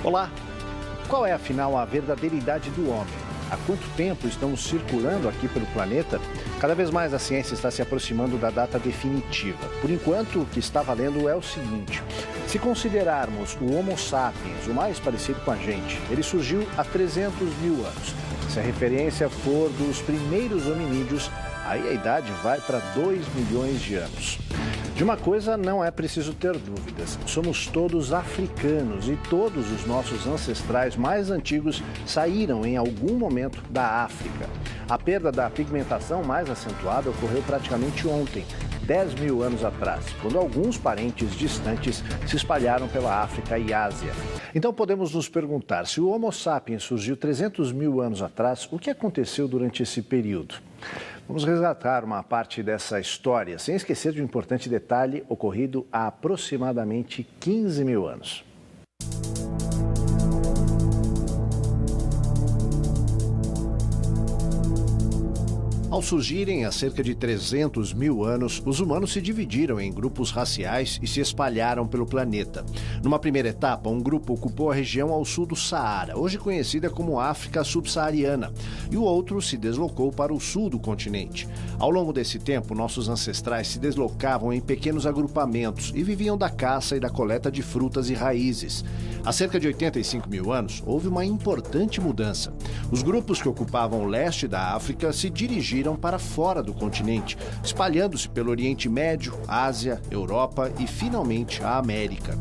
Olá! Qual é, afinal, a verdadeira idade do homem? Há quanto tempo estamos circulando aqui pelo planeta? Cada vez mais a ciência está se aproximando da data definitiva. Por enquanto, o que está valendo é o seguinte: se considerarmos o Homo sapiens o mais parecido com a gente, ele surgiu há 300 mil anos. Se a referência for dos primeiros hominídeos, aí a idade vai para 2 milhões de anos. De uma coisa não é preciso ter dúvidas: somos todos africanos e todos os nossos ancestrais mais antigos saíram em algum momento da África. A perda da pigmentação mais acentuada ocorreu praticamente ontem, 10 mil anos atrás, quando alguns parentes distantes se espalharam pela África e Ásia. Então podemos nos perguntar, se o Homo sapiens surgiu 300 mil anos atrás, o que aconteceu durante esse período? Vamos resgatar uma parte dessa história, sem esquecer de um importante detalhe ocorrido há aproximadamente 15 mil anos. Ao surgirem há cerca de 300 mil anos, os humanos se dividiram em grupos raciais e se espalharam pelo planeta. Numa primeira etapa, um grupo ocupou a região ao sul do Saara, hoje conhecida como África Subsaariana, e o outro se deslocou para o sul do continente. Ao longo desse tempo, nossos ancestrais se deslocavam em pequenos agrupamentos e viviam da caça e da coleta de frutas e raízes. Há cerca de 85 mil anos, houve uma importante mudança. Os grupos que ocupavam o leste da África se dirigiram para fora do continente, espalhando-se pelo Oriente Médio, Ásia, Europa e, finalmente, a América.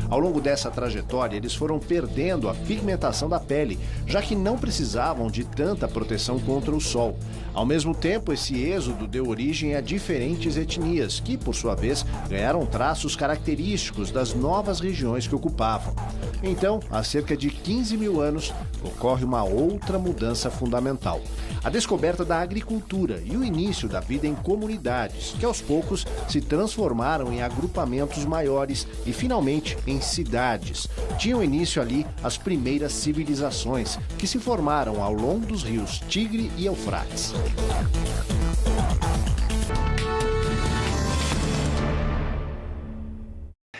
Ao longo dessa trajetória, eles foram perdendo a pigmentação da pele, já que não precisavam de tanta proteção contra o sol. Ao mesmo tempo, esse êxodo deu origem a diferentes etnias, que, por sua vez, ganharam traços característicos das novas regiões que ocupavam. Então, há cerca de 15 mil anos, ocorre uma outra mudança fundamental: a descoberta da agricultura e o início da vida em comunidades, que aos poucos se transformaram em agrupamentos maiores e, finalmente, em cidades. Tinham início ali as primeiras civilizações, que se formaram ao longo dos rios Tigre e Eufrates.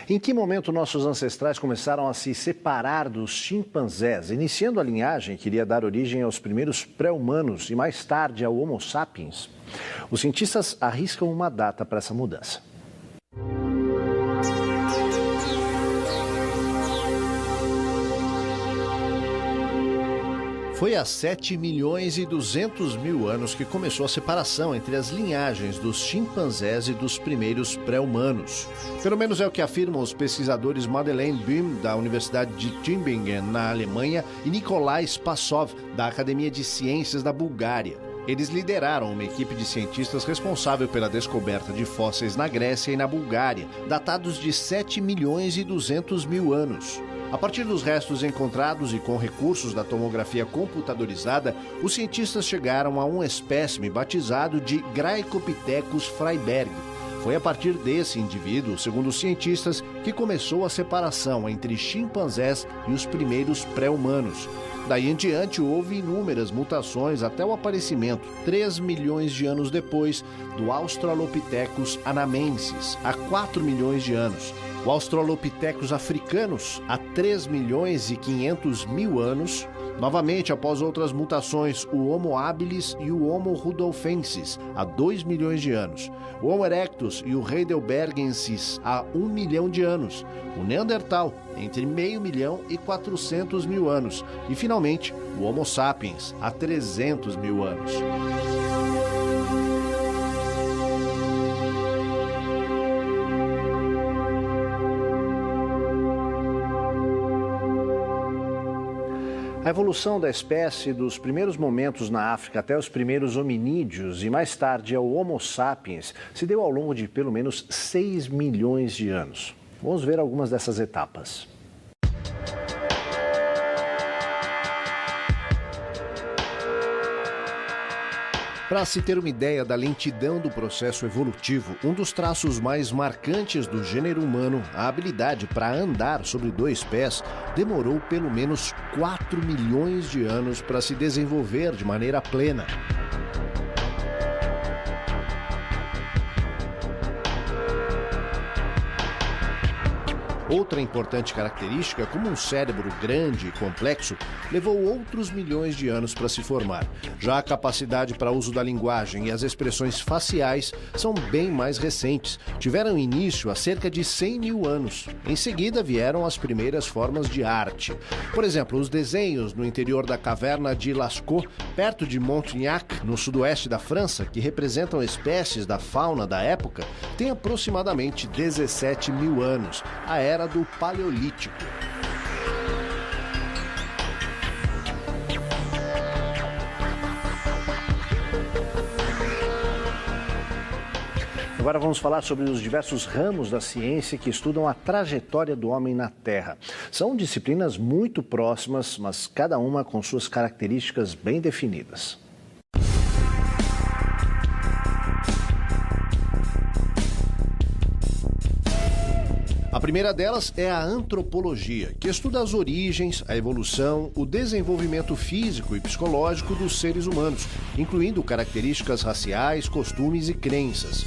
Em que momento nossos ancestrais começaram a se separar dos chimpanzés, iniciando a linhagem que iria dar origem aos primeiros pré-humanos e mais tarde ao Homo sapiens? Os cientistas arriscam uma data para essa mudança. Foi há 7 milhões e 200 mil anos que começou a separação entre as linhagens dos chimpanzés e dos primeiros pré-humanos. Pelo menos é o que afirmam os pesquisadores Madeleine Böhm, da Universidade de Tübingen, na Alemanha, e Nikolai Spassov, da Academia de Ciências da Bulgária. Eles lideraram uma equipe de cientistas responsável pela descoberta de fósseis na Grécia e na Bulgária, datados de 7 milhões e 200 mil anos. A partir dos restos encontrados e com recursos da tomografia computadorizada, os cientistas chegaram a um espécime batizado de Graecopithecus freyberg. Foi a partir desse indivíduo, segundo os cientistas, que começou a separação entre chimpanzés e os primeiros pré-humanos. Daí em diante, houve inúmeras mutações até o aparecimento, 3 milhões de anos depois, do Australopithecus anamensis, há 4 milhões de anos. O Australopithecus africanus, há 3 milhões e 500 mil anos. Novamente, após outras mutações, o Homo habilis e o Homo rudolfensis, há 2 milhões de anos. O Homo erectus e o heidelbergensis, há 1 milhão de anos. O Neandertal, entre meio milhão e 400 mil anos. E, finalmente, o Homo sapiens, há 300 mil anos. A evolução da espécie dos primeiros momentos na África até os primeiros hominídeos e mais tarde ao Homo sapiens se deu ao longo de pelo menos 6 milhões de anos. Vamos ver algumas dessas etapas. Para se ter uma ideia da lentidão do processo evolutivo, um dos traços mais marcantes do gênero humano, a habilidade para andar sobre 2 pés, demorou pelo menos 4 milhões de anos para se desenvolver de maneira plena. Outra importante característica, como um cérebro grande e complexo, levou outros milhões de anos para se formar. Já a capacidade para uso da linguagem e as expressões faciais são bem mais recentes. Tiveram início há cerca de 100 mil anos. Em seguida vieram as primeiras formas de arte. Por exemplo, os desenhos no interior da caverna de Lascaux, perto de Montignac, no sudoeste da França, que representam espécies da fauna da época, têm aproximadamente 17 mil anos, a era do Paleolítico. Agora vamos falar sobre os diversos ramos da ciência que estudam a trajetória do homem na Terra. São disciplinas muito próximas, mas cada uma com suas características bem definidas. A primeira delas é a antropologia, que estuda as origens, a evolução, o desenvolvimento físico e psicológico dos seres humanos, incluindo características raciais, costumes e crenças.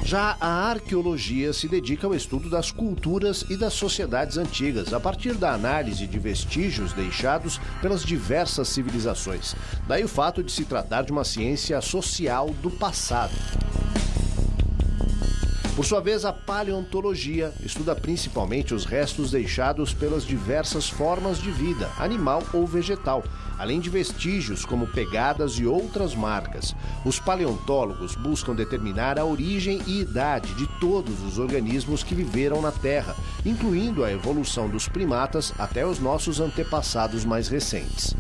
Já a arqueologia se dedica ao estudo das culturas e das sociedades antigas, a partir da análise de vestígios deixados pelas diversas civilizações. Daí o fato de se tratar de uma ciência social do passado. Por sua vez, a paleontologia estuda principalmente os restos deixados pelas diversas formas de vida, animal ou vegetal, além de vestígios como pegadas e outras marcas. Os paleontólogos buscam determinar a origem e idade de todos os organismos que viveram na Terra, incluindo a evolução dos primatas até os nossos antepassados mais recentes.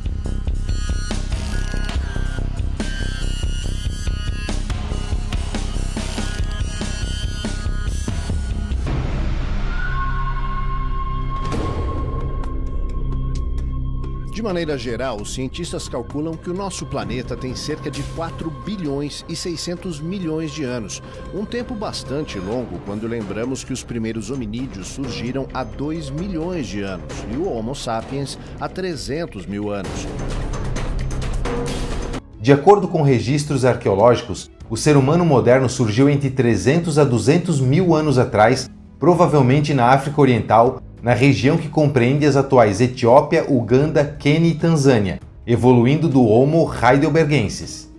De maneira geral, os cientistas calculam que o nosso planeta tem cerca de 4 bilhões e 600 milhões de anos, um tempo bastante longo quando lembramos que os primeiros hominídeos surgiram há 2 milhões de anos e o Homo sapiens há 300 mil anos. De acordo com registros arqueológicos, o ser humano moderno surgiu entre 300 a 200 mil anos atrás, provavelmente na África Oriental, na região que compreende as atuais Etiópia, Uganda, Quênia e Tanzânia, evoluindo do Homo heidelbergensis.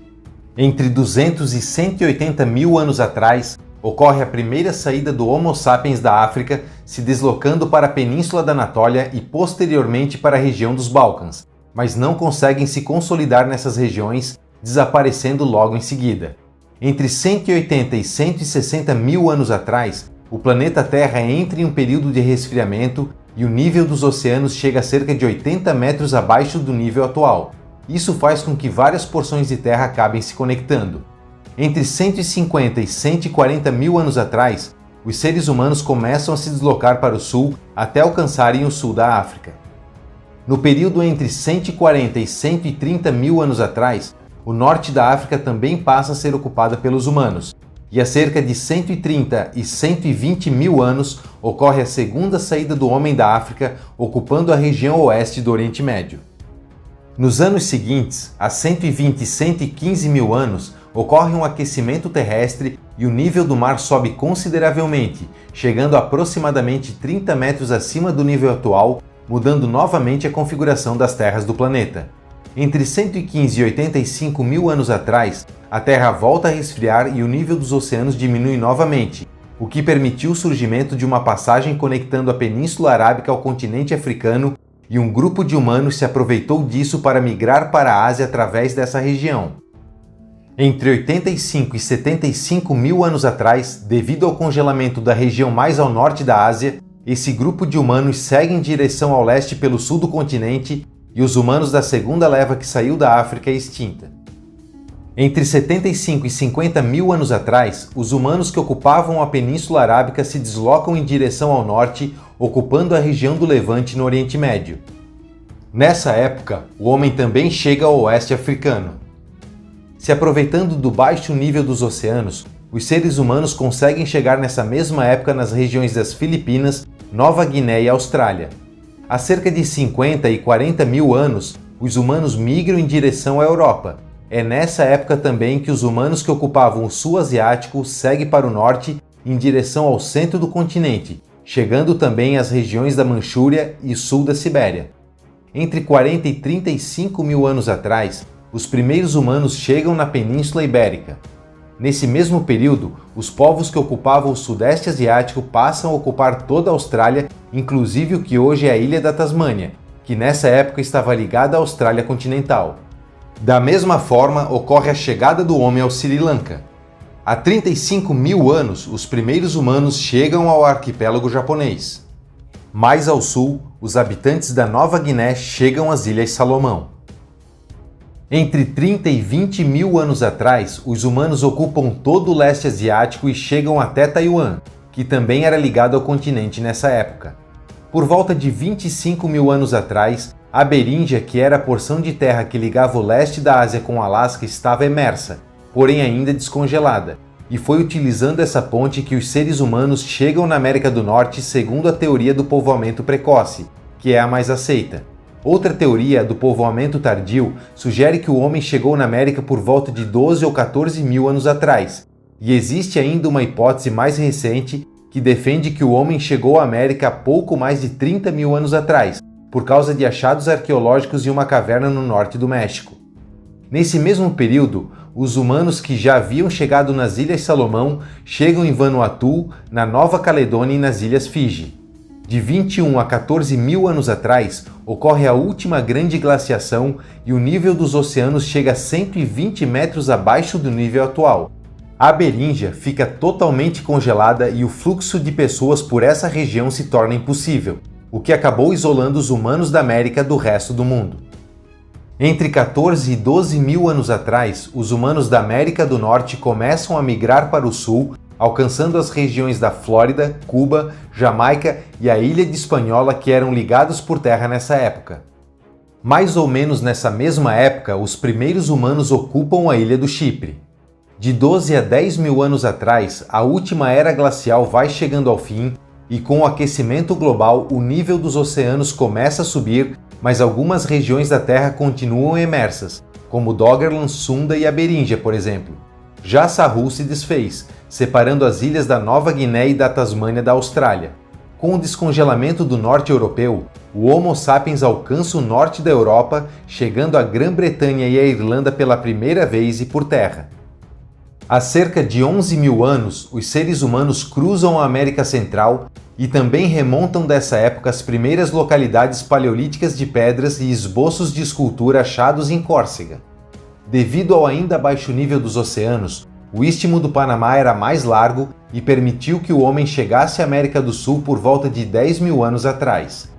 Entre 200 e 180 mil anos atrás, ocorre a primeira saída do Homo sapiens da África, se deslocando para a península da Anatólia e posteriormente para a região dos Balcãs, mas não conseguem se consolidar nessas regiões, desaparecendo logo em seguida. Entre 180 e 160 mil anos atrás, o planeta Terra entra em um período de resfriamento e o nível dos oceanos chega a cerca de 80 metros abaixo do nível atual. Isso faz com que várias porções de terra acabem se conectando. Entre 150 e 140 mil anos atrás, os seres humanos começam a se deslocar para o sul até alcançarem o sul da África. No período entre 140 e 130 mil anos atrás, o norte da África também passa a ser ocupada pelos humanos. E há cerca de 130 e 120 mil anos ocorre a segunda saída do homem da África, ocupando a região oeste do Oriente Médio. Nos anos seguintes, há 120 e 115 mil anos, ocorre um aquecimento terrestre e o nível do mar sobe consideravelmente, chegando a aproximadamente 30 metros acima do nível atual, mudando novamente a configuração das terras do planeta. Entre 115 e 85 mil anos atrás, a Terra volta a resfriar e o nível dos oceanos diminui novamente, o que permitiu o surgimento de uma passagem conectando a Península Arábica ao continente africano, e um grupo de humanos se aproveitou disso para migrar para a Ásia através dessa região. Entre 85 e 75 mil anos atrás, devido ao congelamento da região mais ao norte da Ásia, esse grupo de humanos segue em direção ao leste pelo sul do continente e os humanos da segunda leva que saiu da África é extinta. Entre 75 e 50 mil anos atrás, os humanos que ocupavam a Península Arábica se deslocam em direção ao norte, ocupando a região do Levante no Oriente Médio. Nessa época, o homem também chega ao oeste africano. Se aproveitando do baixo nível dos oceanos, os seres humanos conseguem chegar nessa mesma época nas regiões das Filipinas, Nova Guiné e Austrália. Há cerca de 50 e 40 mil anos, os humanos migram em direção à Europa. É nessa época também que os humanos que ocupavam o sul asiático seguem para o norte em direção ao centro do continente, chegando também às regiões da Manchúria e sul da Sibéria. Entre 40 e 35 mil anos atrás, os primeiros humanos chegam na Península Ibérica. Nesse mesmo período, os povos que ocupavam o Sudeste Asiático passam a ocupar toda a Austrália, inclusive o que hoje é a Ilha da Tasmânia, que nessa época estava ligada à Austrália continental. Da mesma forma, ocorre a chegada do homem ao Sri Lanka. Há 35 mil anos, os primeiros humanos chegam ao arquipélago japonês. Mais ao sul, os habitantes da Nova Guiné chegam às Ilhas Salomão. Entre 30 e 20 mil anos atrás, os humanos ocupam todo o leste asiático e chegam até Taiwan, que também era ligado ao continente nessa época. Por volta de 25 mil anos atrás, a Beríngia, que era a porção de terra que ligava o leste da Ásia com o Alasca, estava emersa, porém ainda descongelada, e foi utilizando essa ponte que os seres humanos chegam na América do Norte segundo a teoria do povoamento precoce, que é a mais aceita. Outra teoria, a do povoamento tardio, sugere que o homem chegou na América por volta de 12 ou 14 mil anos atrás, e existe ainda uma hipótese mais recente que defende que o homem chegou à América há pouco mais de 30 mil anos atrás, por causa de achados arqueológicos em uma caverna no norte do México. Nesse mesmo período, os humanos que já haviam chegado nas Ilhas Salomão chegam em Vanuatu, na Nova Caledônia e nas Ilhas Fiji. De 21 a 14 mil anos atrás, ocorre a última grande glaciação e o nível dos oceanos chega a 120 metros abaixo do nível atual. A Beríngia fica totalmente congelada e o fluxo de pessoas por essa região se torna impossível, o que acabou isolando os humanos da América do resto do mundo. Entre 14 e 12 mil anos atrás, os humanos da América do Norte começam a migrar para o sul, alcançando as regiões da Flórida, Cuba, Jamaica e a Ilha de Hispaniola, que eram ligados por terra nessa época. Mais ou menos nessa mesma época, os primeiros humanos ocupam a ilha do Chipre. De 12 a 10 mil anos atrás, a última era glacial vai chegando ao fim e com o aquecimento global, o nível dos oceanos começa a subir, mas algumas regiões da Terra continuam emersas, como Doggerland, Sunda e a Beríngia, por exemplo. Já Saru se desfez, separando as ilhas da Nova Guiné e da Tasmânia da Austrália. Com o descongelamento do norte europeu, o Homo sapiens alcança o norte da Europa, chegando à Grã-Bretanha e à Irlanda pela primeira vez e por terra. Há cerca de 11 mil anos, os seres humanos cruzam a América Central e também remontam dessa época as primeiras localidades paleolíticas de pedras e esboços de escultura achados em Córcega. Devido ao ainda baixo nível dos oceanos, o Istmo do Panamá era mais largo e permitiu que o homem chegasse à América do Sul por volta de 10 mil anos atrás.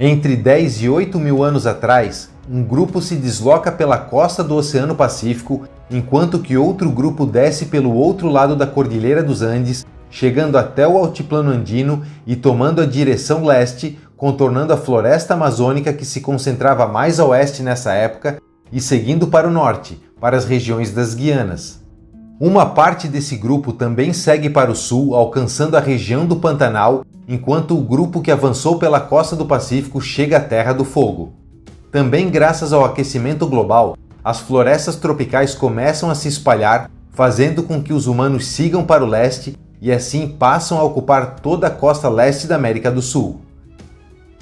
Entre 10 e 8 mil anos atrás, um grupo se desloca pela costa do Oceano Pacífico, enquanto que outro grupo desce pelo outro lado da Cordilheira dos Andes, chegando até o Altiplano Andino e tomando a direção leste, contornando a floresta amazônica que se concentrava mais a oeste nessa época e seguindo para o norte, para as regiões das Guianas. Uma parte desse grupo também segue para o sul, alcançando a região do Pantanal, enquanto o grupo que avançou pela costa do Pacífico chega à Terra do Fogo. Também graças ao aquecimento global, as florestas tropicais começam a se espalhar, fazendo com que os humanos sigam para o leste e assim passam a ocupar toda a costa leste da América do Sul.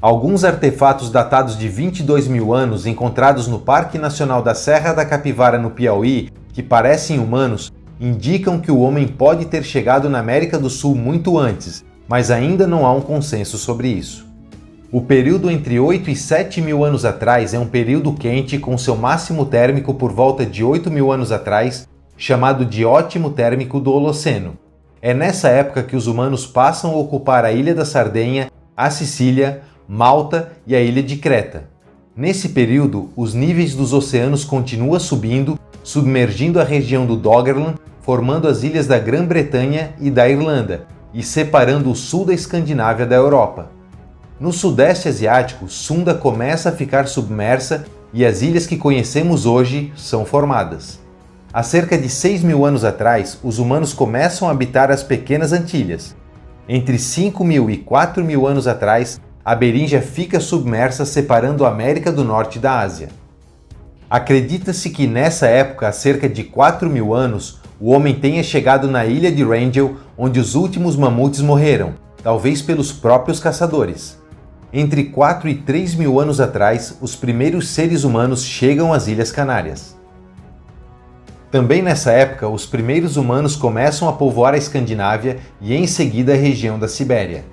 Alguns artefatos datados de 22 mil anos encontrados no Parque Nacional da Serra da Capivara no Piauí, que parecem humanos, indicam que o homem pode ter chegado na América do Sul muito antes, mas ainda não há um consenso sobre isso. O período entre 8 e 7 mil anos atrás é um período quente com seu máximo térmico por volta de 8 mil anos atrás, chamado de ótimo térmico do Holoceno. É nessa época que os humanos passam a ocupar a Ilha da Sardenha, a Sicília, Malta e a Ilha de Creta. Nesse período, os níveis dos oceanos continuam subindo, submergindo a região do Doggerland, formando as ilhas da Grã-Bretanha e da Irlanda, e separando o sul da Escandinávia da Europa. No Sudeste Asiático, Sunda começa a ficar submersa e as ilhas que conhecemos hoje são formadas. Há cerca de 6 mil anos atrás, os humanos começam a habitar as Pequenas Antilhas. Entre 5 mil e 4 mil anos atrás, a Beríngia fica submersa, separando a América do Norte da Ásia. Acredita-se que nessa época, há cerca de 4 mil anos, o homem tenha chegado na ilha de Wrangel, onde os últimos mamutes morreram, talvez pelos próprios caçadores. Entre 4 e 3 mil anos atrás, os primeiros seres humanos chegam às Ilhas Canárias. Também nessa época, os primeiros humanos começam a povoar a Escandinávia e em seguida a região da Sibéria.